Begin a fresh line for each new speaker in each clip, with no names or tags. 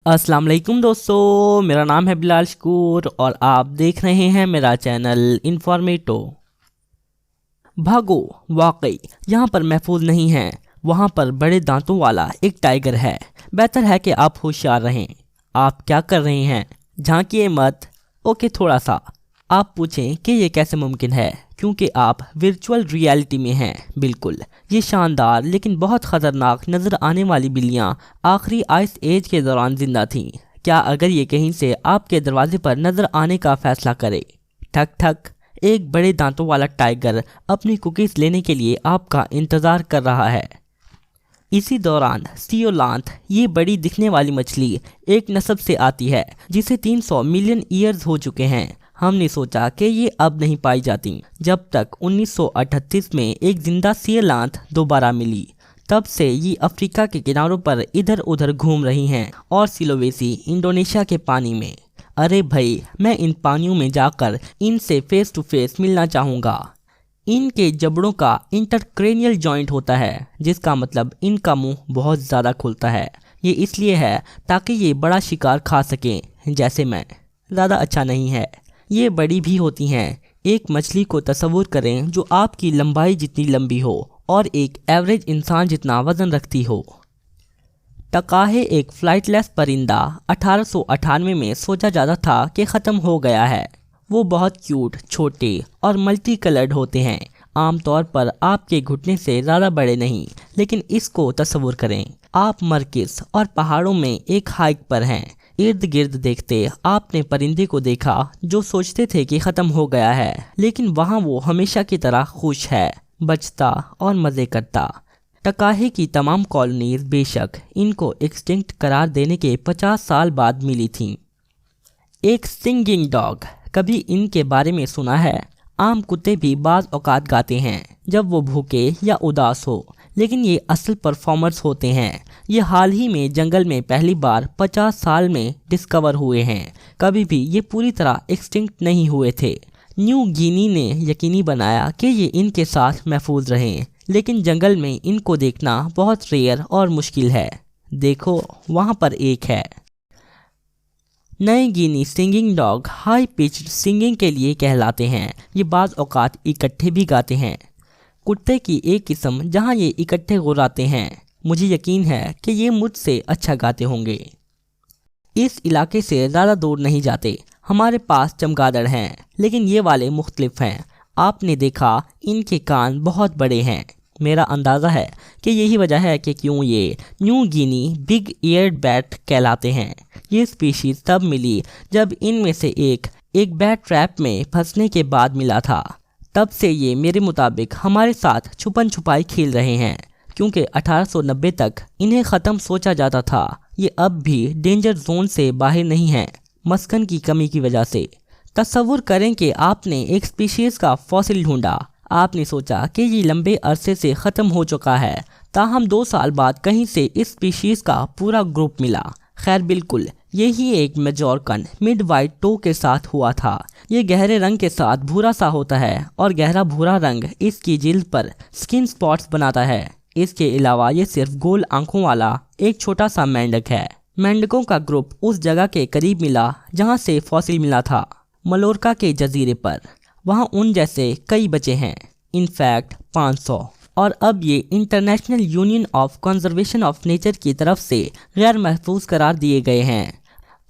अस्सलाम वालेकुम दोस्तों, मेरा नाम है बिलाल शकूर और आप देख रहे हैं मेरा चैनल इन्फॉर्मेटो। भागो, वाकई यहाँ पर महफूज नहीं है। वहाँ पर बड़े दांतों वाला एक टाइगर है। बेहतर है कि आप होशियार रहें। आप क्या कर रहे हैं? झांकिए मत। ओके, थोड़ा सा। आप पूछें कि ये कैसे मुमकिन है, क्योंकि आप वर्चुअल रियलिटी में हैं। बिल्कुल, ये शानदार लेकिन बहुत ख़तरनाक नज़र आने वाली बिल्लियाँ आखिरी आइस एज के दौरान जिंदा थीं। क्या अगर ये कहीं से आपके दरवाजे पर नज़र आने का फ़ैसला करे? ठक ठक, एक बड़े दांतों वाला टाइगर अपनी कुकीज़ लेने के लिए आपका इंतज़ार कर रहा है। इसी दौरान सियोलांथ, ये बड़ी दिखने वाली मछली, एक नस्ब से आती है जिसे 300 मिलियन ईयर्स हो चुके हैं। हमने सोचा कि ये अब नहीं पाई जाती, जब तक 1938 में एक जिंदा सियोलांथ दोबारा मिली। तब से ये अफ्रीका के किनारों पर इधर उधर घूम रही हैं और सिलोवेसी, इंडोनेशिया के पानी में। अरे भाई, मैं इन पानियों में जाकर इनसे फेस टू फेस मिलना चाहूँगा। इनके जबड़ों का इंटरक्रेनियल जॉइंट होता है, जिसका मतलब इनका मुंह बहुत ज़्यादा खुलता है। ये इसलिए है ताकि ये बड़ा शिकार खा सकें, जैसे मैं। ज़्यादा अच्छा नहीं है। ये बड़ी भी होती हैं। एक मछली को तस्वुर करें जो आपकी लंबाई जितनी लंबी हो और एक एवरेज इंसान जितना वज़न रखती हो। टकाहे एक फ्लाइटलेस परिंदा 1898 में सोचा जाता था कि ख़त्म हो गया है। वो बहुत क्यूट, छोटे और मल्टी कलर्ड होते हैं। आमतौर पर आपके घुटने से ज़्यादा बड़े नहीं, लेकिन इसको तस्वुर करें, आप मरकज़ और पहाड़ों में एक हाइक पर हैं। इर्द गिर्द देखते आपने परिंदे को देखा जो सोचते थे कि ख़त्म हो गया है, लेकिन वहाँ वो हमेशा की तरह खुश है, बचता और मज़े करता। टकाहे की तमाम कॉलोनीज बेशक इनको एक्सटिंक्ट करार देने के 50 साल बाद मिली थीं। एक सिंगिंग डॉग, कभी इनके बारे में सुना है? आम कुत्ते भी बाज़ औकात गाते हैं जब वो भूखे या उदास हो, लेकिन ये असल परफॉर्मर्स होते हैं। ये हाल ही में जंगल में पहली बार 50 साल में डिस्कवर हुए हैं। कभी भी ये पूरी तरह एक्सटिंक्ट नहीं हुए थे। न्यू गिनी ने यकीनी बनाया कि ये इनके साथ महफूज रहें, लेकिन जंगल में इनको देखना बहुत रेयर और मुश्किल है। देखो, वहाँ पर एक है। New Guinea singing dog high pitched singing के लिए कहलाते हैं। ये बाज़ औकात इकट्ठे भी गाते हैं। कुत्ते की एक किस्म जहाँ ये इकट्ठे गुर्राते हैं। मुझे यकीन है कि ये मुझसे अच्छा गाते होंगे। इस इलाके से ज़्यादा दूर नहीं जाते। हमारे पास चमगादड़ हैं, लेकिन ये वाले मुख्तलिफ हैं। आपने देखा, इनके कान बहुत बड़े हैं। मेरा अंदाज़ा है कि यही वजह है कि क्यों ये New Guinea big eared bat कहलाते हैं। ये स्पीशीज़ तब मिली जब इनमें से एक बैट ट्रैप में फंसने के बाद मिला था। तब से ये मेरे मुताबिक हमारे साथ छुपन छुपाई खेल रहे हैं, क्योंकि 1890 तक इन्हें ख़त्म सोचा जाता था। ये अब भी डेंजर जोन से बाहर नहीं हैं, मस्कन की कमी की वजह से। तस्वुर करें कि आपने एक स्पीशीज़ का फॉसिल ढूंढा। आपने सोचा कि ये लंबे अरसे से ख़त्म हो चुका है, ताहम 2 साल बाद कहीं से इस स्पीशीज़ का पूरा ग्रुप मिला। खैर, बिल्कुल यही एक मेजोरकन मिड वाइट टो के साथ हुआ था। ये गहरे रंग के साथ भूरा सा होता है और गहरा भूरा रंग इसकी जिल्द पर स्किन स्पॉट्स बनाता है। इसके अलावा ये सिर्फ गोल आंखों वाला एक छोटा सा मेंढक है। मेंढकों का ग्रुप उस जगह के करीब मिला जहाँ से फॉसिल मिला था, मलोरका के जजीरे पर। वहाँ उन जैसे कई बचे हैं, इनफैक्ट 500। और अब ये international union of conservation of nature की तरफ से गैर महफूज करार दिए गए हैं।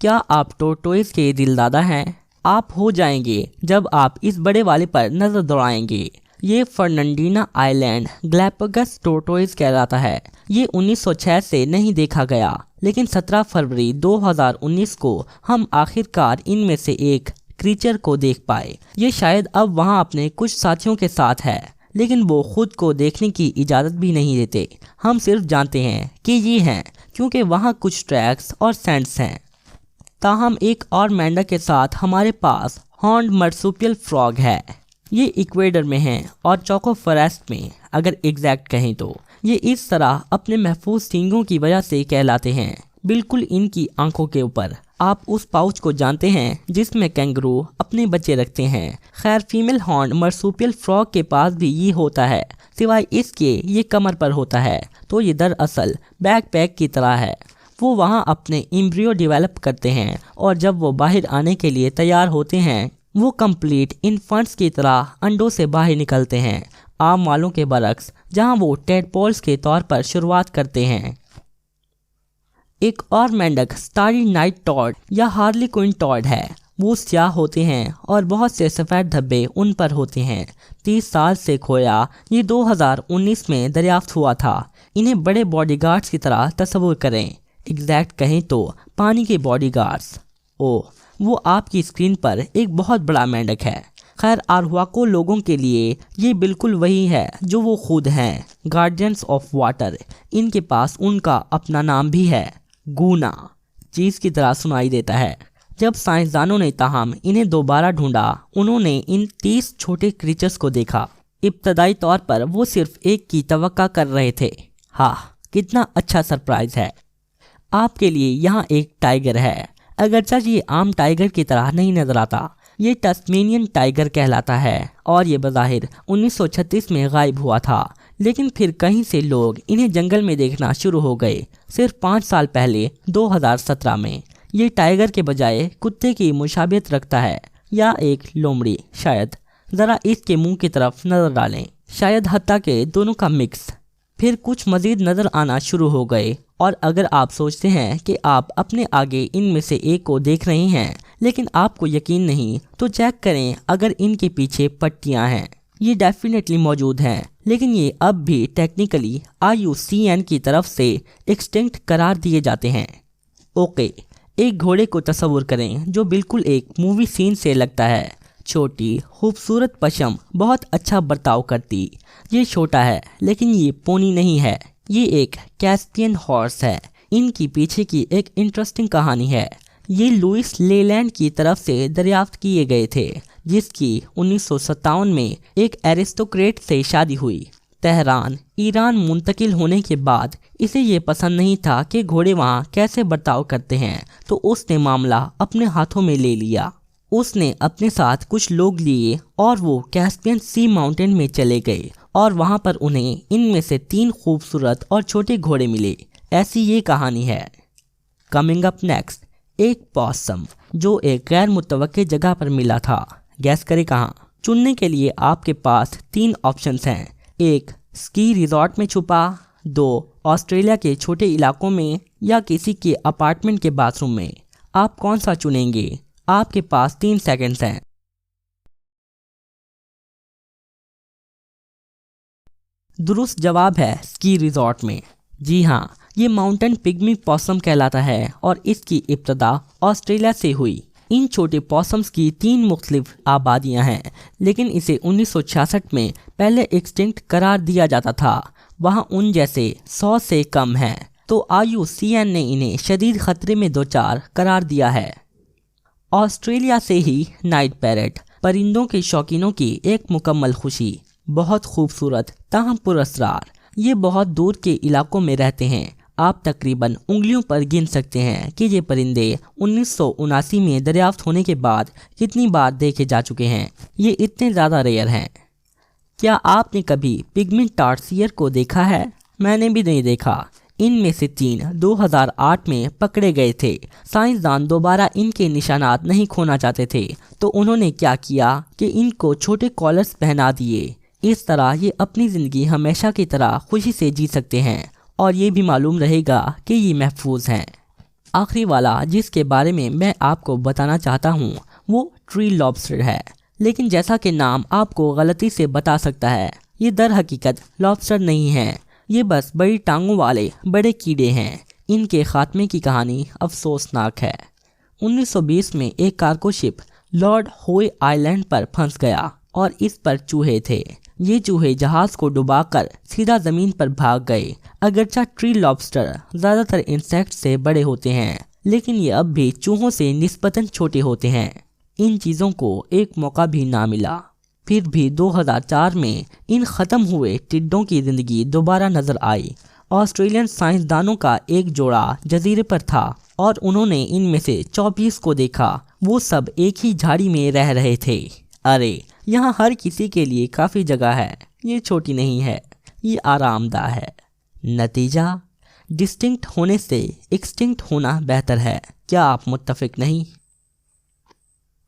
क्या आप टोर्टोइज के दिलदादा हैं? आप हो जाएंगे जब आप इस बड़े वाले पर नज़र दौड़ाएंगे। ये फर्नांडीना आइलैंड ग्लैपगस टोर्टोइज कहलाता है। ये 1906 से नहीं देखा गया, लेकिन 17 फरवरी 2019 को हम आखिरकार इनमें से एक क्रीचर को देख पाए। ये शायद अब वहाँ अपने कुछ साथियों के साथ है, लेकिन वो खुद को देखने की इजाज़त भी नहीं देते। हम सिर्फ जानते हैं कि ये हैं क्योंकि वहाँ कुछ ट्रैक्स और सेंट्स हैं। ताहम एक और मेंढक के साथ हमारे पास हॉर्न्ड मार्सुपियल फ्रॉग है। ये इक्वेडर में हैं और चोको फॉरेस्ट में, अगर एग्जैक्ट कहें तो। ये इस तरह अपने महफूज सींगों की वजह से कहलाते हैं, बिल्कुल इनकी आंखों के ऊपर। आप उस पाउच को जानते हैं जिसमें कैंगरू अपने बच्चे रखते हैं। खैर, फीमेल हॉर्न मार्सुपियल फ्रॉग के पास भी ये होता है, सिवाय इसके ये कमर पर होता है, तो ये दरअसल बैकपैक की तरह है। वो वहाँ अपने एम्ब्रियो डेवलप करते हैं और जब वो बाहर आने के लिए तैयार होते हैं वो कंप्लीट इन्फेंट्स की तरह अंडों से बाहर निकलते हैं, आम वालों के बरक्स, जहाँ वो टेडपोल्स के तौर पर शुरुआत करते हैं। एक और मेंढक स्टारी नाइट टॉड या हार्ली क्विन टॉड है। वो स्याह होते हैं और बहुत से सफ़ेद धब्बे उन पर होते हैं। 30 साल से खोया ये 2019 में दरियाफ्त हुआ था। इन्हें बड़े बॉडीगार्ड्स की तरह तस्वुर करें, एग्जैक्ट कहें तो पानी के बॉडीगार्ड्स। ओह, वो आपकी स्क्रीन पर एक बहुत बड़ा मेंढक है। खैर, आरवाको लोगों के लिए ये बिल्कुल वही है जो वो खुद हैं, गार्डियंस ऑफ वाटर। इनके पास उनका अपना नाम भी है, गूना, चीज़ की तरह सुनाई देता है। जब साइंसदानों ने ताहम इन्हें दोबारा ढूंढा, उन्होंने इन 30 छोटे क्रीचर्स को देखा। इब्तदाई तौर पर वो सिर्फ एक की तवक्का कर रहे थे। हाँ, कितना अच्छा सरप्राइज है। आपके लिए यहाँ एक टाइगर है। अगरचे ये आम टाइगर की तरह नहीं नजर आता, ये टस्मेनियन टाइगर कहलाता है और ये बज़ाहिर 1936 में गायब हुआ था, लेकिन फिर कहीं से लोग इन्हें जंगल में देखना शुरू हो गए। सिर्फ 5 साल पहले 2017 में ये टाइगर के बजाय कुत्ते की मुशाबियत रखता है, या एक लोमड़ी शायद। ज़रा इसके मुंह की तरफ नज़र डालें, शायद हत्ता के दोनों का मिक्स। फिर कुछ मज़ीद नज़र आना शुरू हो गए, और अगर आप सोचते हैं कि आप अपने आगे इनमें से एक को देख रहे हैं लेकिन आपको यकीन नहीं, तो चेक करें अगर इनके पीछे पट्टियां हैं। ये डेफिनेटली मौजूद हैं, लेकिन ये अब भी टेक्निकली IUCN की तरफ से एक्सटिंक्ट करार दिए जाते हैं। ओके, एक घोड़े को तस्वुर करें जो बिल्कुल एक मूवी सीन से लगता है। छोटी खूबसूरत पशम, बहुत अच्छा बर्ताव करती। ये छोटा है लेकिन ये पोनी नहीं है, ये एक कैस्पियन हॉर्स है। इनकी पीछे की एक इंटरेस्टिंग कहानी है। ये लुइस लेलैंड की तरफ से दरियाफ्त किए गए थे, जिसकी 1957 में एक एरिस्टोक्रेट से शादी हुई। तेहरान, ईरान मुंतकिल होने के बाद इसे ये पसंद नहीं था कि घोड़े वहाँ कैसे बर्ताव करते हैं, तो उसने मामला अपने हाथों में ले लिया। उसने अपने साथ कुछ लोग लिए और वो कैस्पियन सी माउंटेन में चले गए और वहाँ पर उन्हें इनमें से 3 खूबसूरत और छोटे घोड़े मिले। ऐसी ये कहानी है। कमिंग अप नेक्स्ट, एक पॉसम जो एक गैर मुतवक्के जगह पर मिला था। गैस करें कहाँ? चुनने के लिए आपके पास 3 ऑप्शंस हैं। 1, स्की रिजॉर्ट में छुपा, 2, ऑस्ट्रेलिया के छोटे इलाकों में, या किसी के अपार्टमेंट के बाथरूम में। आप कौन सा चुनेंगे? आपके पास 3 सेकंड्स हैं। दुरुस्त जवाब है स्की रिजॉर्ट में। जी हाँ, ये माउंटेन पिग्मी पॉसम कहलाता है और इसकी इब्तदा ऑस्ट्रेलिया से हुई। इन छोटे पॉसम्स की 3 मुख्तलिफ आबादियां हैं, लेकिन इसे 1966 में पहले एक्सटिंक्ट करार दिया जाता था। वहाँ उन जैसे 100 से कम हैं, तो IUCN ने इन्हें शदीद खतरे में 2-4 करार दिया है। ऑस्ट्रेलिया से ही नाइट पैरट, परिंदों के शौकीनों की एक मुकम्मल खुशी। बहुत खूबसूरत ताहम पुरअसरार। ये बहुत दूर के इलाकों में रहते हैं। आप तकरीबन उंगलियों पर गिन सकते हैं कि ये परिंदे 1979 में दरियाफ्त होने के बाद कितनी बार देखे जा चुके हैं। ये इतने ज़्यादा रेयर हैं। क्या आपने कभी पिगमी टार्सियर को देखा है? मैंने भी नहीं देखा। इनमें से 3 2008 में पकड़े गए थे। साइंसदान दोबारा इनके निशानात नहीं खोना चाहते थे, तो उन्होंने क्या किया कि इनको छोटे कॉलर्स पहना दिए। इस तरह ये अपनी ज़िंदगी हमेशा की तरह खुशी से जी सकते हैं और ये भी मालूम रहेगा कि ये महफूज हैं। आखिरी वाला जिसके बारे में मैं आपको बताना चाहता हूँ वो ट्री लॉबस्टर है, लेकिन जैसा कि नाम आपको गलती से बता सकता है, ये दर हकीकत लॉबस्टर नहीं है। ये बस बड़ी टांगों वाले बड़े कीड़े हैं। इनके खात्मे की कहानी अफसोसनाक है। 1920 में एक कार्गो शिप लॉर्ड होए आइलैंड पर फंस गया और इस पर चूहे थे। ये चूहे जहाज को डुबाकर सीधा ज़मीन पर भाग गए। अगरचे ट्री लॉबस्टर ज़्यादातर इंसेक्ट से बड़े होते हैं, लेकिन ये अब भी चूहों से निस्बतन छोटे होते हैं। इन चीज़ों को एक मौका भी ना मिला। फिर भी 2004 में इन ख़त्म हुए टिड्डों की ज़िंदगी दोबारा नज़र आई। ऑस्ट्रेलियन साइंसदानों का एक जोड़ा जजीरे पर था और उन्होंने इनमें से 24 को देखा। वो सब एक ही झाड़ी में रह रहे थे। अरे, यहाँ हर किसी के लिए काफ़ी जगह है। ये छोटी नहीं है, ये आरामदाह है। नतीजा ڈسٹنکٹ ہونے سے ایکسٹنکٹ ہونا بہتر ہے۔ کیا آپ متفق نہیں؟